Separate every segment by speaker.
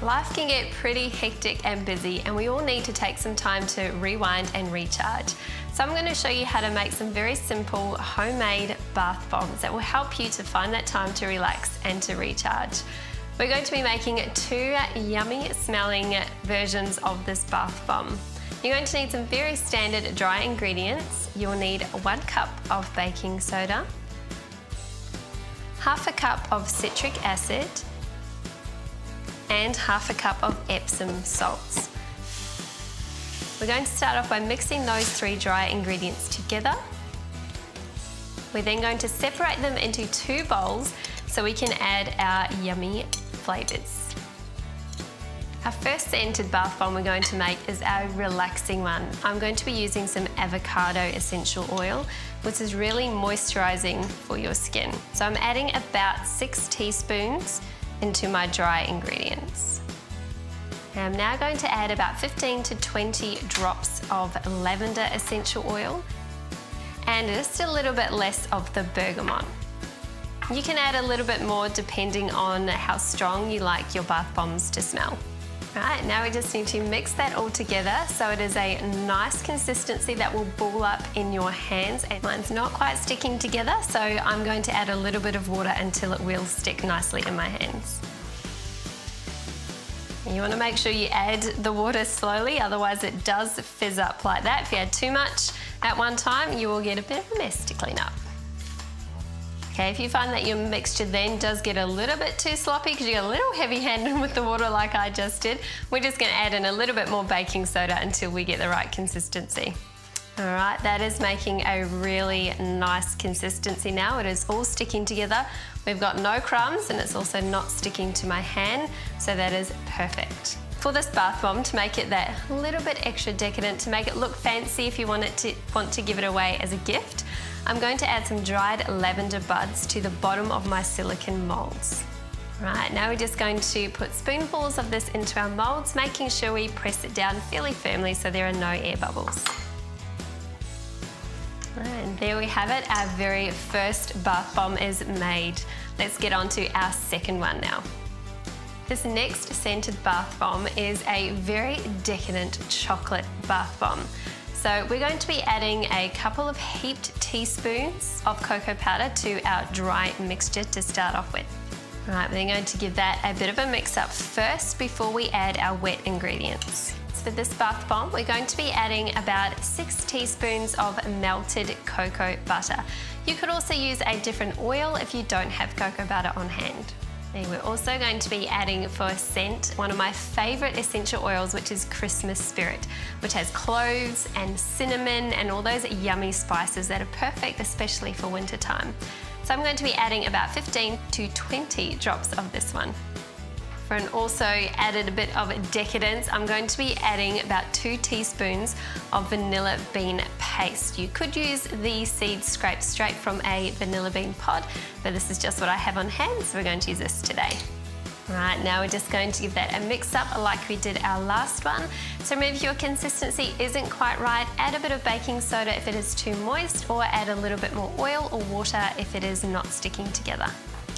Speaker 1: Life can get pretty hectic and busy, and we all need to take some time to rewind and recharge. So I'm going to show you how to make some very simple homemade bath bombs that will help you to find that time to relax and to recharge. We're going to be making 2 yummy smelling versions of this bath bomb. You're going to need some very standard dry ingredients. You'll need 1 cup of baking soda, half a cup of citric acid, and half a cup of Epsom salts. We're going to start off by mixing those 3 dry ingredients together. We're then going to separate them into 2 bowls so we can add our yummy flavours. Our first scented bath bomb we're going to make is our relaxing one. I'm going to be using some avocado essential oil, which is really moisturising for your skin. So I'm adding about 6 teaspoons into my dry ingredients. I'm now going to add about 15 to 20 drops of lavender essential oil and just a little bit less of the bergamot. You can add a little bit more depending on how strong you like your bath bombs to smell. Right, now we just need to mix that all together so it is a nice consistency that will ball up in your hands. And mine's not quite sticking together, so I'm going to add a little bit of water until it will stick nicely in my hands. You want to make sure you add the water slowly, otherwise it does fizz up like that. If you add too much at one time, you will get a bit of a mess to clean up. Okay, if you find that your mixture then does get a little bit too sloppy because you get a little heavy-handed with the water like I just did, we're just going to add in a little bit more baking soda until we get the right consistency. All right, that is making a really nice consistency now. It is all sticking together. We've got no crumbs and it's also not sticking to my hand, so that is perfect. For this bath bomb, to make it that little bit extra decadent, to make it look fancy if you want to give it away as a gift, I'm going to add some dried lavender buds to the bottom of my silicone molds. Right, now we're just going to put spoonfuls of this into our molds, making sure we press it down fairly firmly so there are no air bubbles. And there we have it, our very first bath bomb is made. Let's get on to our second one now. This next scented bath bomb is a very decadent chocolate bath bomb. So we're going to be adding a couple of heaped teaspoons of cocoa powder to our dry mixture to start off with. All right, we're going to give that a bit of a mix up first before we add our wet ingredients. For this bath bomb, we're going to be adding about 6 teaspoons of melted cocoa butter. You could also use a different oil if you don't have cocoa butter on hand. And we're also going to be adding, for a scent, one of my favourite essential oils, which is Christmas Spirit, which has cloves and cinnamon and all those yummy spices that are perfect, especially for winter time. So I'm going to be adding about 15 to 20 drops of this one. And also added a bit of decadence, I'm going to be adding about 2 teaspoons of vanilla bean paste. You could use the seeds scraped straight from a vanilla bean pod, but this is just what I have on hand, so we're going to use this today. Right, now we're just going to give that a mix up like we did our last one. So remember, if your consistency isn't quite right, add a bit of baking soda if it is too moist, or add a little bit more oil or water if it is not sticking together.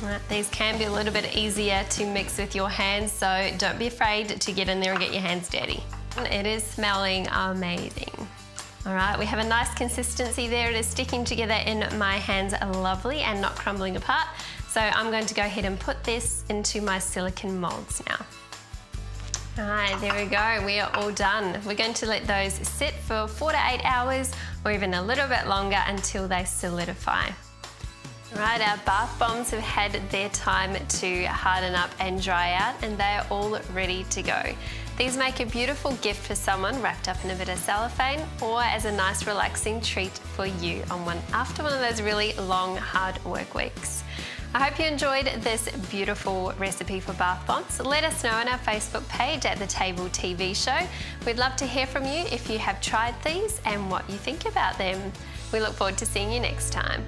Speaker 1: Right, these can be a little bit easier to mix with your hands, so don't be afraid to get in there and get your hands dirty. It is smelling amazing. All right, we have a nice consistency there. It is sticking together in my hands lovely and not crumbling apart. So I'm going to go ahead and put this into my silicone molds now. All right, there we go. We are all done. We're going to let those sit for 4 to 8 hours or even a little bit longer until they solidify. Right, our bath bombs have had their time to harden up and dry out, and they are all ready to go. These make a beautiful gift for someone wrapped up in a bit of cellophane, or as a nice relaxing treat for you after one of those really long, hard work weeks. I hope you enjoyed this beautiful recipe for bath bombs. Let us know on our Facebook page at The Table TV Show. We'd love to hear from you if you have tried these and what you think about them. We look forward to seeing you next time.